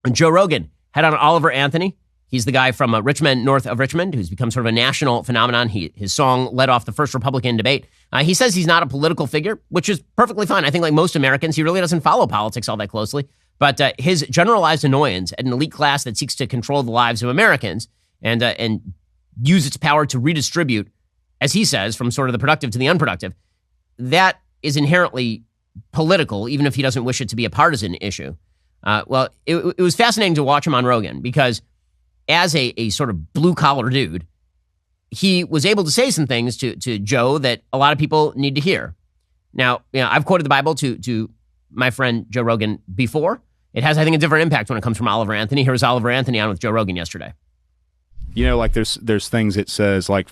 And Joe Rogan had on Oliver Anthony. He's the guy from Richmond, north of Richmond, who's become sort of a national phenomenon. His song led off the first Republican debate. He says he's not a political figure, which is perfectly fine. I think like most Americans, he really doesn't follow politics all that closely. But his generalized annoyance at an elite class that seeks to control the lives of Americans and use its power to redistribute, as he says, from sort of the productive to the unproductive, that is inherently political, even if he doesn't wish it to be a partisan issue. Well, it was fascinating to watch him on Rogan because as a sort of blue-collar dude, he was able to say some things to Joe that a lot of people need to hear. Now, I've quoted the Bible to my friend Joe Rogan before. It has, I think, a different impact when it comes from Oliver Anthony. Here was Oliver Anthony on with Joe Rogan yesterday. Like there's things it says, like,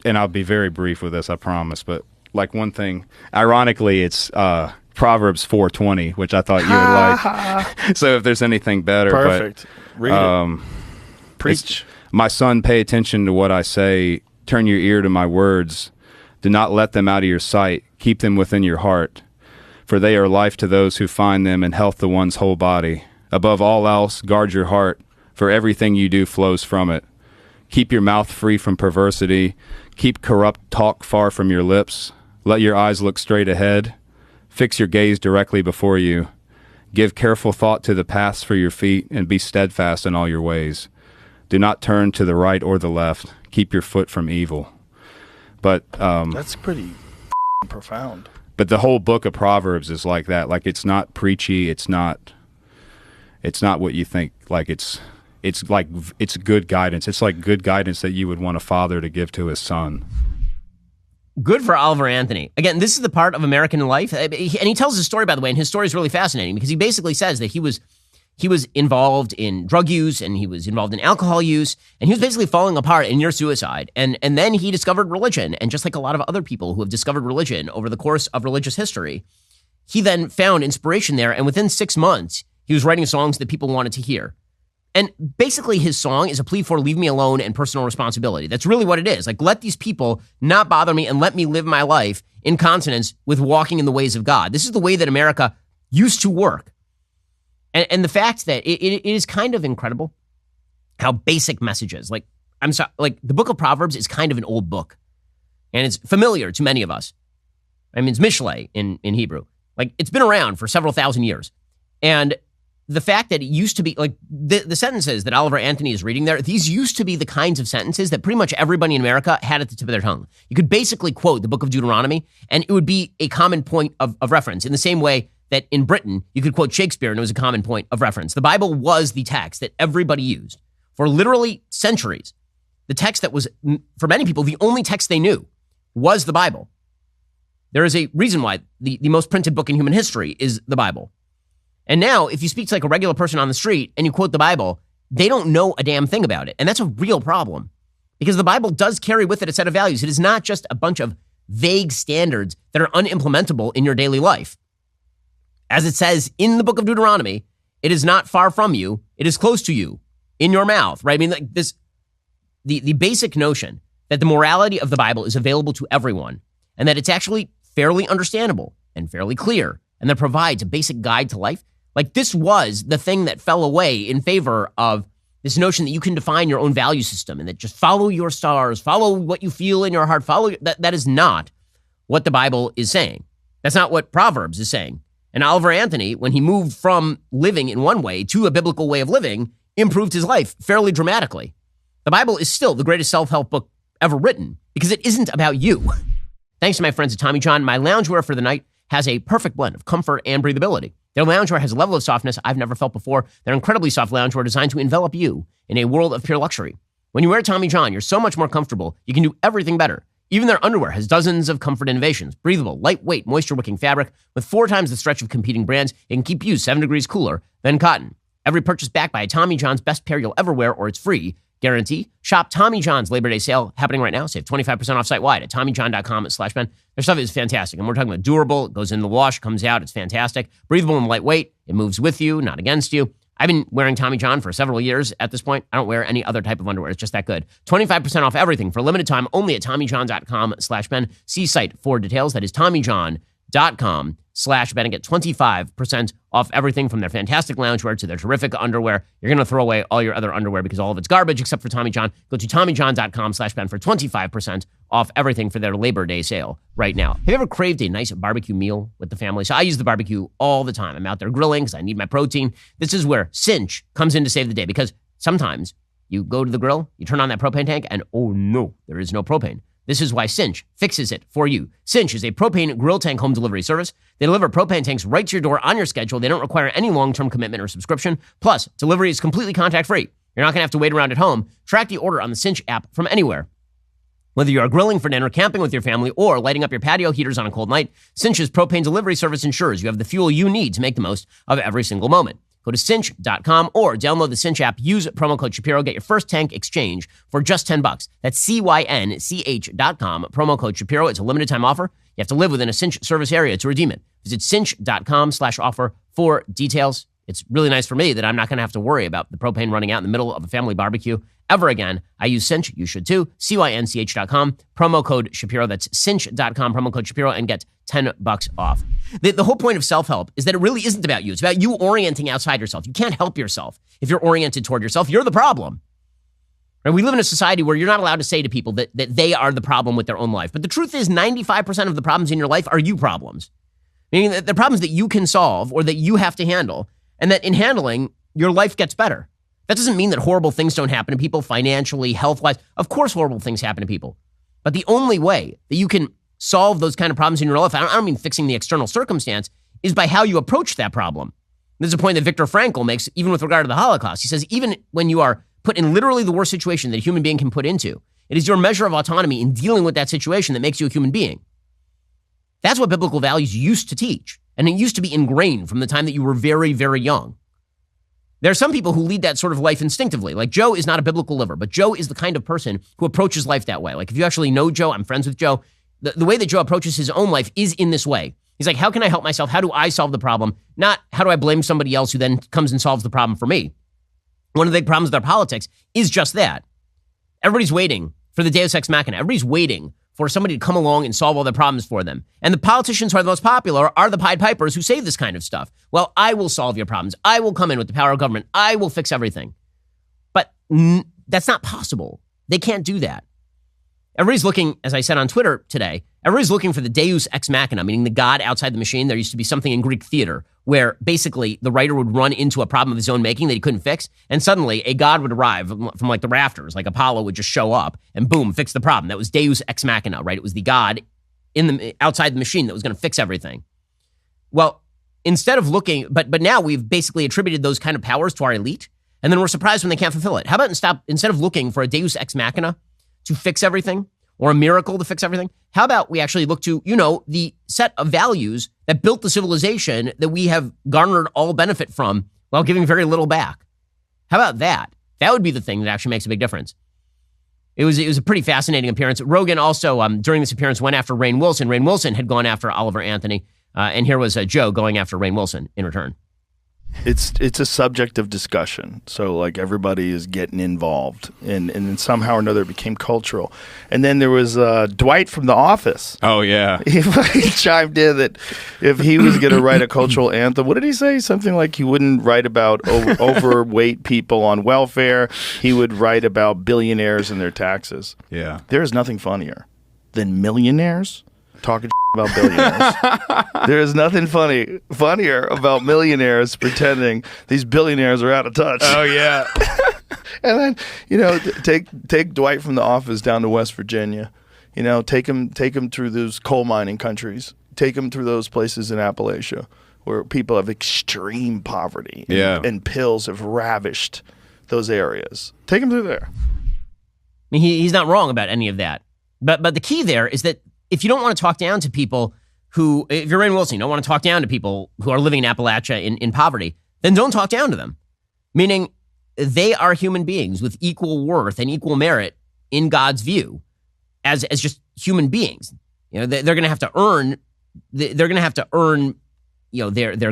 and I'll be very brief with this, I promise, but like one thing, ironically, it's Proverbs 4:20, which I thought you would like. So if there's anything better. Perfect. Read it. Preach. My son, pay attention to what I say. Turn your ear to my words. Do not let them out of your sight. Keep them within your heart. For they are life to those who find them and health to one's whole body. Above all else, guard your heart, for everything you do flows from it. Keep your mouth free from perversity. Keep corrupt talk far from your lips. Let your eyes look straight ahead. Fix your gaze directly before you. Give careful thought to the paths for your feet, and be steadfast in all your ways. Do not turn to the right or the left. Keep your foot from evil. But that's pretty profound. But the whole book of Proverbs is like that. Like, it's not preachy. It's not what you think. Like, it's good guidance. It's like good guidance that you would want a father to give to his son. Good for Oliver Anthony. Again, this is the part of American life. And he tells his story, by the way, and his story is really fascinating because he basically says that he was involved in drug use and he was involved in alcohol use and he was basically falling apart and near suicide. And then he discovered religion. And just like a lot of other people who have discovered religion over the course of religious history, he then found inspiration there. And within 6 months, he was writing songs that people wanted to hear. And basically his song is a plea for leave me alone and personal responsibility. That's really what it is. Like, let these people not bother me and let me live my life in consonance with walking in the ways of God. This is the way that America used to work. And the fact that it is kind of incredible how basic messages, like the book of Proverbs is kind of an old book and it's familiar to many of us. I mean, it's Mishlei in Hebrew. Like, it's been around for several thousand years. And the fact that it used to be like the sentences that Oliver Anthony is reading there, these used to be the kinds of sentences that pretty much everybody in America had at the tip of their tongue. You could basically quote the book of Deuteronomy and it would be a common point of reference in the same way that in Britain, you could quote Shakespeare and it was a common point of reference. The Bible was the text that everybody used for literally centuries. The text that was, for many people, the only text they knew was the Bible. There is a reason why the most printed book in human history is the Bible. And now, if you speak to like a regular person on the street and you quote the Bible, they don't know a damn thing about it. And that's a real problem because the Bible does carry with it a set of values. It is not just a bunch of vague standards that are unimplementable in your daily life. As it says in the book of Deuteronomy, it is not far from you. It is close to you, in your mouth, right? I mean, like this, the basic notion that the morality of the Bible is available to everyone and that it's actually fairly understandable and fairly clear and that provides a basic guide to life. Like, this was the thing that fell away in favor of this notion that you can define your own value system and that just follow your stars, follow what you feel in your heart, that is not what the Bible is saying. That's not what Proverbs is saying. And Oliver Anthony, when he moved from living in one way to a biblical way of living, improved his life fairly dramatically. The Bible is still the greatest self-help book ever written because it isn't about you. Thanks to my friends at Tommy John, my loungewear for the night has a perfect blend of comfort and breathability. Their loungewear has a level of softness I've never felt before. They're incredibly soft loungewear designed to envelop you in a world of pure luxury. When you wear Tommy John, you're so much more comfortable, you can do everything better. Even their underwear has dozens of comfort innovations. Breathable, lightweight, moisture-wicking fabric with 4 times the stretch of competing brands. It can keep you 7 degrees cooler than cotton. Every purchase backed by a Tommy John's best pair you'll ever wear or it's free guarantee. Shop Tommy John's Labor Day sale happening right now. Save 25% off site-wide at TommyJohn.com/Ben. Their stuff is fantastic. And we're talking about durable. It goes in the wash, comes out. It's fantastic. Breathable and lightweight. It moves with you, not against you. I've been wearing Tommy John for several years at this point. I don't wear any other type of underwear. It's just that good. 25% off everything for a limited time only at TommyJohn.com/Ben. See site for details. That is TommyJohn.com/Ben. cinch.com/Ben and get 25% off everything from their fantastic loungewear to their terrific underwear. You're going to throw away all your other underwear because all of it's garbage except for Tommy John. Go to TommyJohn.com/Ben for 25% off everything for their Labor Day sale right now. Have you ever craved a nice barbecue meal with the family? So I use the barbecue all the time. I'm out there grilling because I need my protein. This is where Cinch comes in to save the day because sometimes you go to the grill, you turn on that propane tank, and oh no, there is no propane. This is why Cinch fixes it for you. Cinch is a propane grill tank home delivery service. They deliver propane tanks right to your door on your schedule. They don't require any long-term commitment or subscription. Plus, delivery is completely contact-free. You're not going to have to wait around at home. Track the order on the Cinch app from anywhere. Whether you are grilling for dinner, camping with your family, or lighting up your patio heaters on a cold night, Cinch's propane delivery service ensures you have the fuel you need to make the most of every single moment. Go to cinch.com or download the Cinch app. Use promo code Shapiro. Get your first tank exchange for just $10. That's CYNCH.com. Promo code Shapiro. It's a limited time offer. You have to live within a Cinch service area to redeem it. Visit cinch.com/offer for details. It's really nice for me that I'm not going to have to worry about the propane running out in the middle of a family barbecue ever again. I use Cinch. You should too. CYNCH.com. Promo code Shapiro. That's cinch.com. Promo code Shapiro and get $10 off. The whole point of self-help is that it really isn't about you. It's about you orienting outside yourself. You can't help yourself. If you're oriented toward yourself, you're the problem. Right? We live in a society where you're not allowed to say to people that they are the problem with their own life. But the truth is 95% of the problems in your life are you problems. Meaning that the problems that you can solve or that you have to handle, and that in handling, your life gets better. That doesn't mean that horrible things don't happen to people financially, health-wise. Of course horrible things happen to people. But the only way that you can solve those kind of problems in your life, I don't mean fixing the external circumstance, is by how you approach that problem. This is a point that Viktor Frankl makes even with regard to the Holocaust. He says, even when you are put in literally the worst situation that a human being can put into, it is your measure of autonomy in dealing with that situation that makes you a human being. That's what biblical values used to teach. And it used to be ingrained from the time that you were very, very young. There are some people who lead that sort of life instinctively. Like Joe is not a biblical liver, but Joe is the kind of person who approaches life that way. Like if you actually know Joe, I'm friends with Joe, the way that Joe approaches his own life is in this way. He's like, how can I help myself? How do I solve the problem? Not how do I blame somebody else who then comes and solves the problem for me? One of the big problems with our politics is just that. Everybody's waiting for the Deus Ex Machina. Everybody's waiting for somebody to come along and solve all their problems for them. And the politicians who are the most popular are the Pied Pipers who say this kind of stuff. Well, I will solve your problems. I will come in with the power of government. I will fix everything. But that's not possible. They can't do that. Everybody's looking, as I said on Twitter today, everybody's looking for the Deus Ex Machina, meaning the God outside the machine. There used to be something in Greek theater where basically the writer would run into a problem of his own making that he couldn't fix, and suddenly a God would arrive from like the rafters, like Apollo would just show up and boom, fix the problem. That was Deus Ex Machina, right? It was the God outside the machine that was going to fix everything. Well, instead of looking, but now we've basically attributed those kind of powers to our elite, and then we're surprised when they can't fulfill it. How about instead of looking for a Deus Ex Machina to fix everything, or a miracle to fix everything, how about we actually look to, the set of values that built the civilization that we have garnered all benefit from while giving very little back? How about that? That would be the thing that actually makes a big difference. It was a pretty fascinating appearance. Rogan also, during this appearance, went after Rainn Wilson. Rainn Wilson had gone after Oliver Anthony, and here was Joe going after Rainn Wilson in return. It's a subject of discussion. So like everybody is getting involved, and then somehow or another it became cultural. And then there was Dwight from The Office. Oh yeah, he chimed in that if he was going to write a cultural anthem, what did he say? Something like he wouldn't write about overweight people on welfare. He would write about billionaires and their taxes. Yeah, there is nothing funnier than millionaires talking about billionaires. There is nothing funnier about millionaires pretending these billionaires are out of touch. Oh yeah. And then take Dwight from The Office down to West Virginia. Take him through those coal mining countries. Take him through those places in Appalachia where people have extreme poverty. And pills have ravished those areas. Take him through there. I mean, he's not wrong about any of that. But the key there is that if you don't want to talk down to people if you're Rainn Wilson, you don't want to talk down to people who are living in Appalachia in poverty, then don't talk down to them. Meaning they are human beings with equal worth and equal merit in God's view as just human beings. They're going to have to earn, their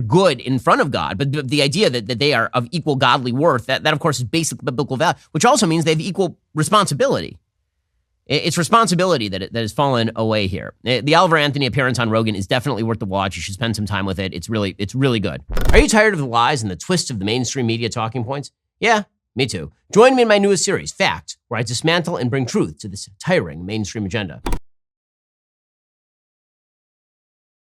good in front of God. But the idea that they are of equal godly worth, that of course is basic biblical value, which also means they have equal responsibility. It's responsibility that has fallen away here. The Oliver Anthony appearance on Rogan is definitely worth the watch. You should spend some time with it. It's really good. Are you tired of the lies and the twists of the mainstream media talking points? Yeah, me too. Join me in my newest series, Fact, where I dismantle and bring truth to this tiring mainstream agenda.